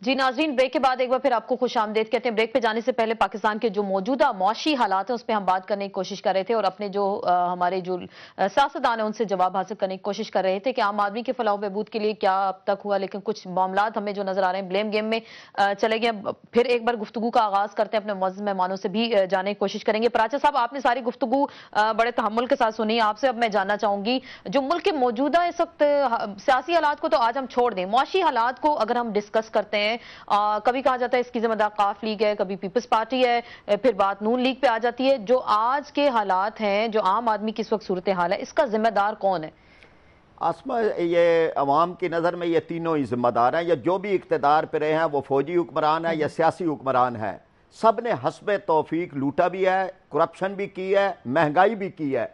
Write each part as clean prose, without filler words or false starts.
جی ناظرین، بریک کے بعد ایک بار پھر آپ کو خوش آمدید کہتے ہیں۔ بریک پہ جانے سے پہلے پاکستان کے جو موجودہ معاشی حالات ہیں اس پہ ہم بات کرنے کی کوشش کر رہے تھے، اور اپنے جو ہمارے جو سیاستدان ہیں ان سے جواب حاصل کرنے کی کوشش کر رہے تھے کہ عام آدمی کے فلاح و بہبود کے لیے کیا اب تک ہوا، لیکن کچھ معاملات ہمیں جو نظر آ رہے ہیں بلیم گیم میں چلے گئے۔ پھر ایک بار گفتگو کا آغاز کرتے ہیں، اپنے معزز مہمانوں سے بھی جاننے کی کوشش کریں گے۔ پراچا صاحب، آپ نے ساری گفتگو بڑے تحمل کے ساتھ سنی، آپ سے اب میں جاننا چاہوں گی جو ملک کے موجودہ اس وقت سیاسی حالات کو تو آج ہم چھوڑ دیں، معاشی حالات کو اگر ہم ڈسکس کرتے ہیں، کبھی کہا جاتا ہے اس کی ذمہ دار قاف لیگ ہے، کبھی پیپلز پارٹی ہے، پھر بات نون لیگ پہ آ جاتی ہے۔ جو آج کے حالات ہیں، جو عام آدمی کی اس وقت صورتحال ہے، اس کا ذمہ دار کون ہے؟ آسما، یہ عوام کی نظر میں یہ تینوں ہی ذمہ دار ہیں، یا جو بھی اقتدار پہ رہے ہیں، وہ فوجی حکمران ہیں یا سیاسی حکمران ہیں، سب نے حسب توفیق لوٹا بھی ہے، کرپشن بھی کی ہے، مہنگائی بھی کی ہے۔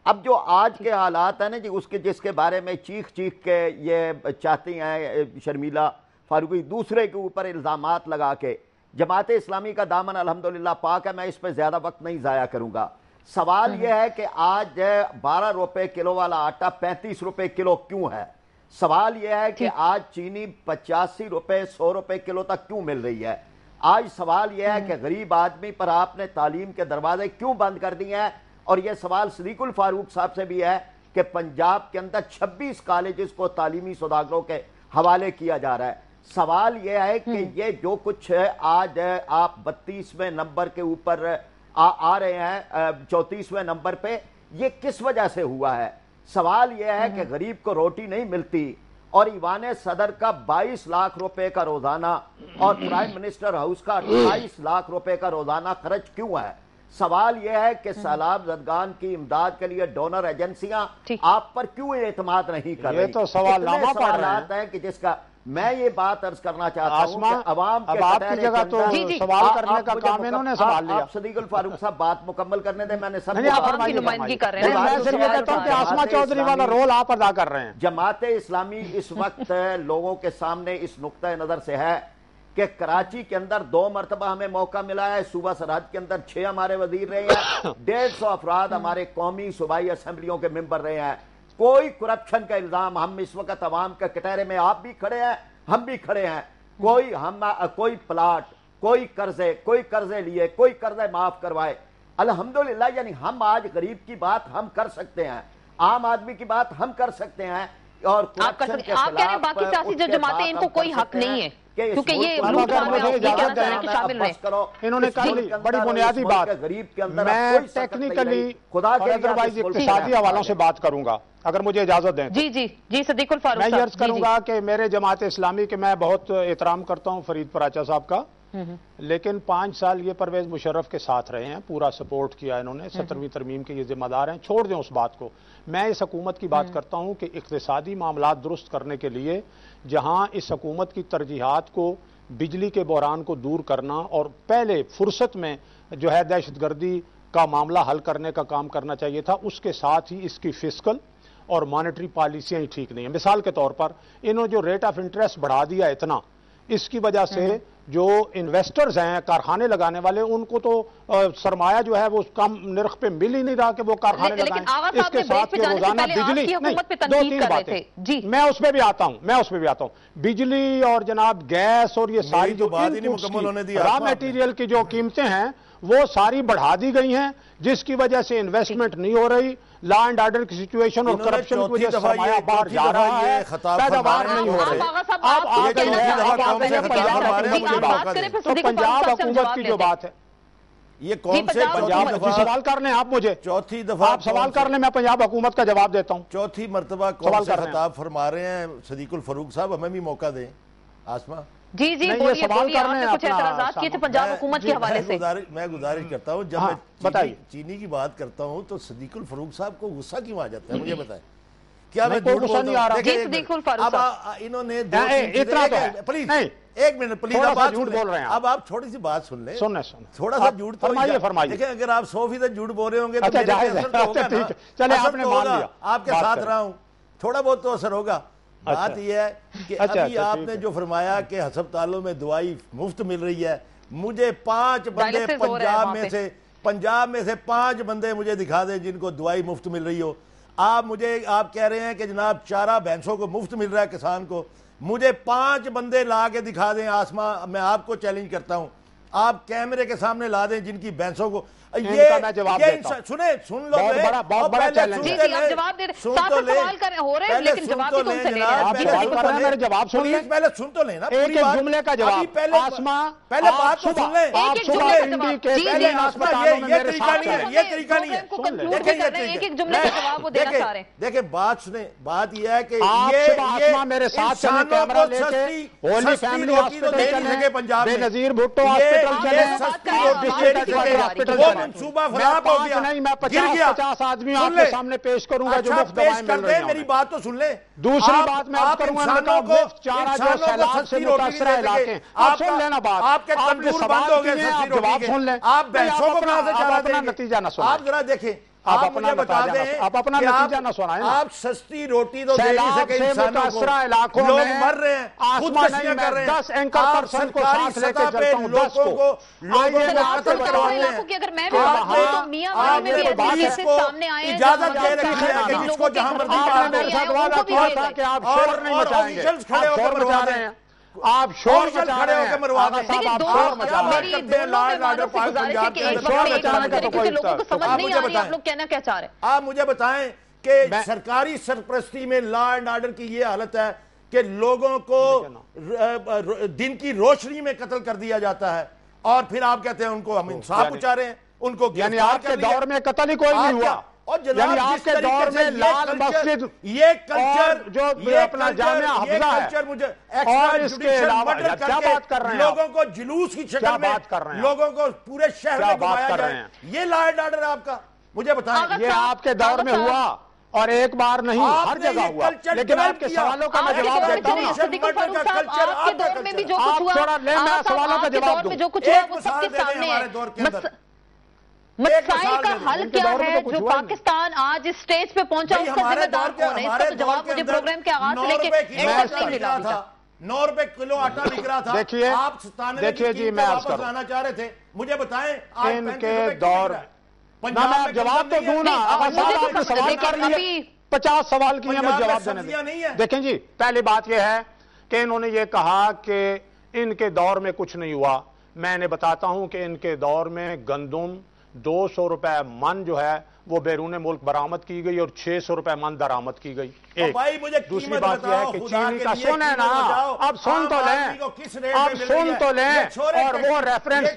اب جو آج کے حالات ہیں نا جی، جس کے بارے میں چیخ کے یہ چاہتی ہیں شرمیلا فاروقی، دوسرے کے اوپر الزامات لگا کے، جماعت اسلامی کا دامن الحمدللہ پاک ہے، میں اس پہ زیادہ وقت نہیں ضائع کروں گا۔ سوال یہ ہے کہ آج 12 روپے کلو والا آٹا 35 روپے کلو کیوں ہے؟ سوال یہ ہے کہ آج چینی 85 روپے 100 روپے کلو تک کیوں مل رہی ہے؟ آج سوال یہ ہے کہ غریب آدمی پر آپ نے تعلیم کے دروازے کیوں بند کر دیے ہیں؟ اور یہ سوال صدیق الفاروق صاحب سے بھی ہے کہ پنجاب کے اندر 26 کالجز کو تعلیمی سوداگروں کے حوالے کیا جا رہا ہے۔ سوال یہ ہے کہ یہ جو کچھ ہے آج آپ 32ویں نمبر کے اوپر آ رہے ہیں، 34ویں نمبر پہ، یہ کس وجہ سے ہوا ہے؟ سوال یہ ہے کہ غریب کو روٹی نہیں ملتی اور ایوان صدر کا 22 لاکھ روپے کا روزانہ اور پرائم منسٹر ہاؤس کا 28 لاکھ روپے کا روزانہ خرچ کیوں ہے؟ سوال یہ ہے کہ سیلاب زدگان کی امداد کے لیے ڈونر ایجنسیاں آپ پر کیوں اعتماد نہیں کر رہی؟ یہ تو سوال نامہ پڑھ رہے ہیں کہ جس کا میں یہ بات عرض کرنا چاہتا ہوں کہ عوام کے آپ کی جگہ تو سوال کرنے کا کام انہوں نے سنبھال لیا۔ آپ صدیق الفاروق صاحب بات مکمل کرنے دیں، میں نے سب کی نمائندگی کر رہے ہیں۔ میں صرف یہ کہتا ہوں کہ آسما چودھری والا رول آپ ادا کر رہے ہیں۔ جماعت اسلامی اس وقت لوگوں کے سامنے اس نقطہ نظر سے ہے کہ کراچی کے اندر 2 مرتبہ ہمیں موقع ملا ہے، صوبہ سرحد کے اندر 6 ہمارے وزیر رہے ہیں، 150 افراد ہمارے قومی صوبائی اسمبلیوں کے ممبر رہے ہیں۔ کوئی کرپشن کا الزام ہم اس وقت عوام کے کٹہرے میں آپ بھی کھڑے ہیں، ہم بھی کھڑے ہیں، کوئی پلاٹ، کوئی قرضے لیے، کوئی قرضے معاف کروائے، الحمدللہ۔ یعنی ہم آج غریب کی بات ہم کر سکتے ہیں، عام آدمی کی بات ہم کر سکتے ہیں، اور کرپشن کے آپ کہہ رہے ہیں باقی سیاسی جو جماعتیں ان کو کوئی حق نہیں ہے کیونکہ یہ لوٹ مار میں آپ یہ کہنا چاہ رہے ہیں کہ شامل رہیں۔ انہوں نے کہا بڑی بنیادی بات، میں ٹیکنیکلی اور ادروائز اقتصادی حوالوں سے بات کروں گا اگر مجھے اجازت دیں۔ جی صدیق الفاروق میں یہ عرض کروں گا کہ میرے جماعت اسلامی کے میں بہت احترام کرتا ہوں فرید پراچا صاحب کا، لیکن 5 سال یہ پرویز مشرف کے ساتھ رہے ہیں، پورا سپورٹ کیا انہوں نے، 17ویں ترمیم کے یہ ذمہ دار ہیں، چھوڑ دیں اس بات کو۔ میں اس حکومت کی بات کرتا ہوں کہ اقتصادی معاملات درست کرنے کے لیے جہاں اس حکومت کی ترجیحات کو بجلی کے بحران کو دور کرنا اور پہلے فرصت میں جو ہے دہشت گردی کا معاملہ حل کرنے کا کام کرنا چاہیے تھا، اس کے ساتھ ہی اس کی فسکل اور مانیٹری پالیسیاں ہی ٹھیک نہیں ہیں۔ مثال کے طور پر انہوں نے جو ریٹ آف انٹرسٹ بڑھا دیا اتنا، اس کی وجہ سے جو انویسٹرز ہیں، کارخانے لگانے والے، ان کو تو سرمایہ جو ہے وہ کم نرخ پہ مل ہی نہیں رہا کہ وہ کارخانے لگائیں۔ اس کے ساتھ کہ روزانہ بجلی نہیں، 2-3 باتیں میں اس پہ بھی آتا ہوں، بجلی اور جناب گیس اور یہ ساری جو را میٹیریل کی جو قیمتیں ہیں وہ ساری بڑھا دی گئی ہیں، جس کی وجہ سے انویسٹمنٹ نہیں ہو رہی، لا اینڈ آرڈر کی سچویشن اور کرپشن کی وجہ سے سرمایہ باہر جا رہا ہے، پیداوار نہیں ہو رہی۔ اب آ گئی ہے پنجاب حکومت کی جو بات ہے، یہ کون سے سوال کر لیں آپ مجھے، چوتھی دفعہ آپ سوال کر لیں، میں پنجاب حکومت کا جواب دیتا ہوں۔ چوتھی مرتبہ کون سے خطاب فرما رہے ہیں صدیق الفاروق صاحب؟ ہمیں بھی موقع دیں آسما۔ جی بولیے، آپ نے کچھ اعتراضات کیے تھے پنجاب حکومت کے حوالے سے۔ میں گزارش کرتا ہوں، جب میں چینی کی بات کرتا ہوں تو صدیق الفاروق صاحب کو غصہ کیوں آ جاتا ہے؟ مجھے بتائیں، کیا میں جھوٹ بولتا ہوں؟ اب انہوں نے پلیز ایک منٹ پلیز اب آپ تھوڑی سی بات سن لیں، تھوڑا سا جھوٹ فرمائیے۔ دیکھیں اگر آپ 100% جھوٹ بول رہے ہوں گے تو میرے اثر تو ہوگا نا، اثر تو ہوگا، آپ کے ساتھ رہا ہوں، تھوڑا بہت تو اثر ہوگا۔ بات یہ ہے کہ ابھی آپ نے جو فرمایا کہ ہسپتالوں میں دوائی مفت مل رہی ہے، مجھے 5 بندے پنجاب میں سے 5 بندے مجھے دکھا دیں جن کو دوائی مفت مل رہی ہو۔ آپ کہہ رہے ہیں کہ جناب چارہ بھینسوں کو مفت مل رہا ہے کسان کو، مجھے 5 بندے لا کے دکھا دیں آسما، میں آپ کو چیلنج کرتا ہوں، آپ کیمرے کے سامنے لا دیں جن کی بینسوں کو، یہ سن لو، بہت بڑا چیلنج ہے۔ جی آپ جواب دے رہے ہیں، صاحب سوال کر رہے ہو رہے ہیں لیکن جواب بھی تو ان سے لے رہے ہیں۔ آپ سوال کر رہے ہیں، میرے جواب سن لیں، پہلے سن تو لیں نا، ایک ایک جملے کا جواب۔ آسما پہلے بات تو سن لیں، ایک ایک جملے کا جواب۔ پہلے اسپتالوں میں میرے ساتھ یہ طریقہ نہیں ہے، ایک ایک جملے کا جواب وہ دینا چاہ رہے ہیں۔ دیکھیں بات سنیں، بات یہ ہے کہ آپ صبح آسما میرے ساتھ چلیں، کیمرہ لے کے ہولی فیملی ہاسپٹل چلیں، بے نظیر بھٹو ہاسپٹل چلیں، منصوبہ فراہم ہو گیا، نہیں میں 50 آدمی آپ کے سامنے پیش کروں گا جو مفت دوائیں مل رہی ہیں۔ میری بات تو سن لیں، دوسری بات میں آپ کروں گا، مفت چارہ جو سیلاب سے متاثرہ علاقے ہیں، آپ سن لینا بات، آپ کے تندور بند ہو گئے، آپ جواب سن لیں، آپ بحثوں کو کہاں سے چلا دیں گے؟ نتیجہ نہ سنائیں، آپ ذرا دیکھیں، آپ آپ مجھے بتا دیں، آپ اپنا نتیجہ نہ سنائیں، آپ سستی روٹی تو دے نہیں سیلاب سکے سے انسانوں متاثرہ کو، علاقوں لوگ میں مر رہے ہیں، خودکشیاں کر رہے ہیں، 10 اینکر پرسن کو ساتھ لے کے چلتا ہوں، 10 کو لوگوں کو قتل کرواتے ہیں۔ اگر میں بھی بات کروں تو میاں والی میں بھی ایسے کیسز سامنے آئے ہیں، اجازت دے رکھی ہے کہ جس کو جہاں مرضی آپ نے میرے ساتھ وعدہ کیا تھا کہ آپ شور نہیں مچائیں گے، آپ شور مچا رہے ہیں، آپ شور مچا رہے ہیں، آغا صاحب آپ شور مچا رہے ہیں، میری دونوں مہمانوں سے گزارش ہے کہ ایک وقت میں ایک بات کریں کیونکہ لوگوں کو سمجھ نہیں آ رہی آپ لوگ کہنا کیا چاہ رہے ہیں۔ آپ مجھے بتائیں کہ سرکاری سرپرستی میں لا اینڈ آرڈر کی یہ حالت ہے کہ لوگوں کو دن کی روشنی میں قتل کر دیا جاتا ہے، اور پھر آپ کہتے ہیں ان کو ہم انصاف پہنچا رہے ہیں، ان کو یعنی آپ کے دور میں قتل ہی کوئی نہیں ہوا، یعنی آپ کے دور میں لال مسجد یہ کلچر جو اپنا جامعہ حفظہ ہے اور اس کے علاوہ کیا بات کر رہے ہیں، لوگوں کو جلوس کی شکل میں لوگوں کو پورے شہر میں گھمایا جائے، یہ لا اینڈ آرڈر ہے آپ کا؟ مجھے بتائیں، یہ آپ کے دور میں ہوا اور ایک بار نہیں ہر جگہ ہوا، لیکن آپ کے سوالوں کا میں جواب دیتا ہوں، آپ کے دور میں بھی جو کچھ ہوا، تھوڑا لیں میں سوالوں کا جواب دوں، جو کچھ ہوا وہ سب کے سامنے ہے۔ مسائل کا حل کیا ہے جو پاکستان آج اس سٹیج پہ پہنچا، اس کا ذمہ دار کون ہے؟ اس کا تو جواب مجھے پروگرام کے آغاز سے لے کے اینڈ تک نہیں ملا تھا۔ 9 روپے کلو آٹا بک رہا تھا، آپ 97 کی قیمت واپس لانا چاہ رہے تھے، مجھے بتائیں آج 35 روپے کلو ہے۔ میں جواب تو دوں نا، آغا صاحب آپ نے سوال کر لیے، 50 سوال کیے مجھے جواب دینے دیں۔ دیکھیں جی، پہلی بات یہ ہے کہ انہوں نے یہ کہا کہ ان کے دور میں کچھ نہیں ہوا، میں نے بتاتا ہوں کہ ان کے دور میں گندم 200 روپے من جو ہے وہ بیرون ملک برآمد کی گئی اور 600 روپے من درآمد کی گئی۔ دوسری بات یہ ہے کہ چینی کا سنیں نا، اب سن تو لیں، اب سن تو لیں، اور وہ ریفرنس،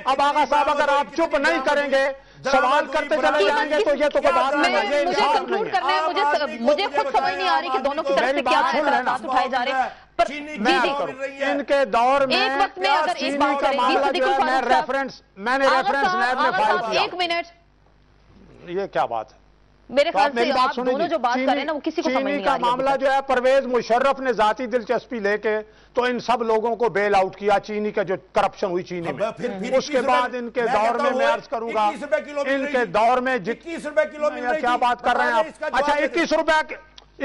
اب آغا صاحب اگر آپ چپ نہیں کریں گے سوال کرتے چلے جائیں گے تو یہ تو کوئی بات نہیں ہے، یہ مجھے کنکلوڈ کرنا ہے، مجھے خود سمجھ نہیں آ رہی کہ دونوں کی طرف سے کیا اعتراضات اٹھائے جا رہے ہیں۔ ان کے دور میں ایک وقت میں اگر ایک بات کریں گی صدیق الفاروق صاحب، میں نے ریفرنس نیب میں فائل کیا۔ ایک منٹ، یہ کیا بات ہے؟ میرے خیال سے آپ دونوں جو بات کر رہے ہیں نا وہ کسی کو سمجھ نہیں آ رہی ہے۔ چینی کا معاملہ جو ہے پرویز مشرف نے ذاتی دلچسپی لے کے تو ان سب لوگوں کو بیل آؤٹ کیا، چینی کا جو کرپشن ہوئی چینی میں، اس کے بعد ان کے دور میں میں عرض کروں گا، ان کے دور میں 21 روپے کلو مل رہی، کیا بات کر رہے ہیں آپ؟ اچھا 21 روپے،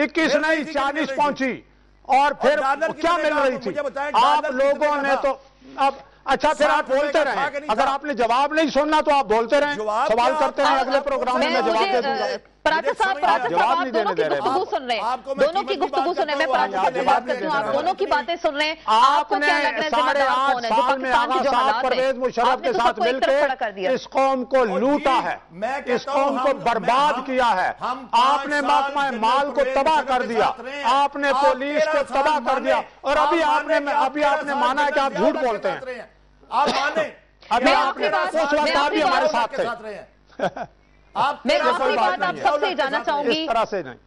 21 نہیں 40 پہنچی، اور پھر کیا مل رہی تھی؟ آپ لوگوں نے تو اب اچھا پھر آپ بولتے رہیں، اگر آپ نے جواب نہیں سننا تو آپ بولتے رہیں، سوال کرتے رہیں، اگلے پروگرام میں جواب دے دوں گا۔ پراچا صاحب آپ دونوں کی گفتگو سن رہے ہیں، دونوں کی گفتگو سن رہے ہیں، میں پراچا صاحب سے بات کرتی ہوں، آپ دونوں کی باتیں سن رہے ہیں، آپ کو کیا لگ رہا ہے ذمہ دار کون ہے جو پاکستان کی جو حالات پرویز مشرف کے ساتھ مل کے اس قوم کو لوٹا ہے، اس قوم کو برباد کیا ہے، آپ نے محکمہ مال کو تباہ کر دیا، آپ نے پولیس کو تباہ کر دیا، اور ابھی آپ نے مانا ہے کہ آپ جھوٹ بولتے ہیں، آپ مانیں، ابھی آپ نے اس وقت آپ بھی ہمارے ساتھ تھے۔ میں آخری بات آپ سب سے جانا چاہوں گی، اس طرح سے نہیں،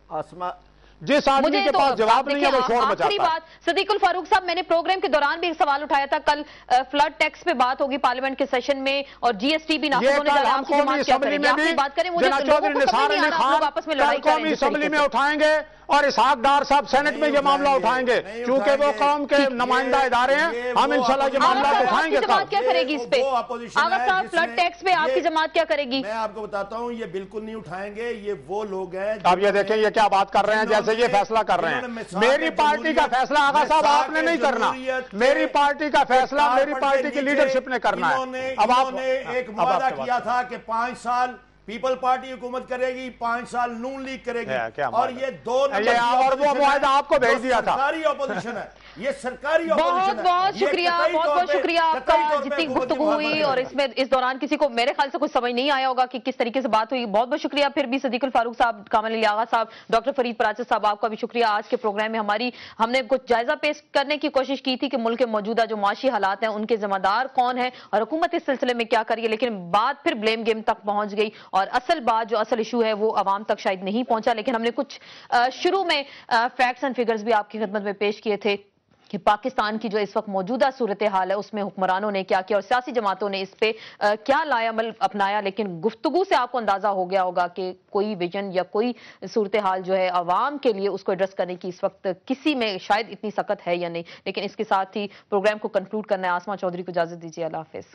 جس آدمی کے پاس جواب نہیں ہے وہ شور مچاتا ہے۔ آخری بات صدیق الفاروق صاحب، میں نے پروگرام کے دوران بھی ایک سوال اٹھایا تھا، کل فلڈ ٹیکس پہ بات ہوگی پارلیمنٹ کے سیشن میں اور جی ایس ٹی بھی نافذ ہونے جا رہا ہے، آپ کی جماعت کیا کریں گے؟ آپ کی بات کریں، مجھے لوگوں کو سمجھ نہیں آ رہا، آپ لوگ آپس میں لڑائی کریں گے۔ اسمبلی میں اٹھائیں گے اور اسحاق ڈار صاحب سینٹ میں یہ معاملہ اٹھائیں گے، کیونکہ وہ قوم کے نمائندہ ادارے ہیں، ہم انشاءاللہ یہ معاملہ اٹھائیں گے۔ جماعت کیا کرے گی اس پہ؟ آغا صاحب فلڈ ٹیکس پہ آپ کی جماعت کیا کرے گی؟ میں آپ کو بتاتا ہوں، یہ بالکل نہیں اٹھائیں گے، یہ وہ لوگ ہیں۔ اب یہ دیکھیں یہ کیا بات کر رہے ہیں، جیسے یہ فیصلہ کر رہے ہیں، میری پارٹی کا فیصلہ آغا صاحب آپ نے نہیں کرنا، میری پارٹی کا فیصلہ میری پارٹی کی لیڈرشپ نے کرنا ہے۔ اب آپ نے ایک وعدہ کیا تھا کہ 5 سال پیپل پارٹی حکومت کرے گی، 5 سال نون لیگ کرے گی، اور یہ 2 نمبر اور وہ معاہدہ آپ کو بھیج دیا تھا، سرکاری اپوزیشن ہے، یہ سرکاری اپوزیشن ہے۔ بہت بہت شکریہ آپ کا، جتنی گفتگو ہوئی اور اس دوران کسی کو میرے خیال سے کچھ سمجھ نہیں آیا ہوگا کہ کس طریقے سے بات ہوئی۔ بہت شکریہ پھر بھی صدیق الفاروق صاحب، کامل علی آغا صاحب، ڈاکٹر فرید پراچا صاحب، آپ کا بھی شکریہ۔ آج کے پروگرام میں ہم نے کچھ جائزہ پیش کرنے کی کوشش کی تھی کہ ملک کے موجودہ جو معاشی حالات ہیں ان کے ذمہ دار کون ہیں اور حکومت اس سلسلے میں کیا کریے، لیکن بات پھر بلیم گیم تک پہنچ گئی اور اصل بات جو اصل ایشو ہے وہ عوام تک شاید نہیں پہنچا۔ لیکن ہم نے کچھ شروع میں فیکٹس اینڈ فگرز بھی آپ کی خدمت میں پیش کیے تھے کہ پاکستان کی جو اس وقت موجودہ صورتحال ہے اس میں حکمرانوں نے کیا کیا اور سیاسی جماعتوں نے اس پہ کیا لائے عمل اپنایا، لیکن گفتگو سے آپ کو اندازہ ہو گیا ہوگا کہ کوئی ویژن یا کوئی صورتحال جو ہے عوام کے لیے اس کو ایڈریس کرنے کی اس وقت کسی میں شاید اتنی سخت ہے یا نہیں۔ لیکن اس کے ساتھ ہی پروگرام کو کنکلوڈ کرنا ہے۔ آسما چودھری کو اجازت دیجیے، اللہ حافظ۔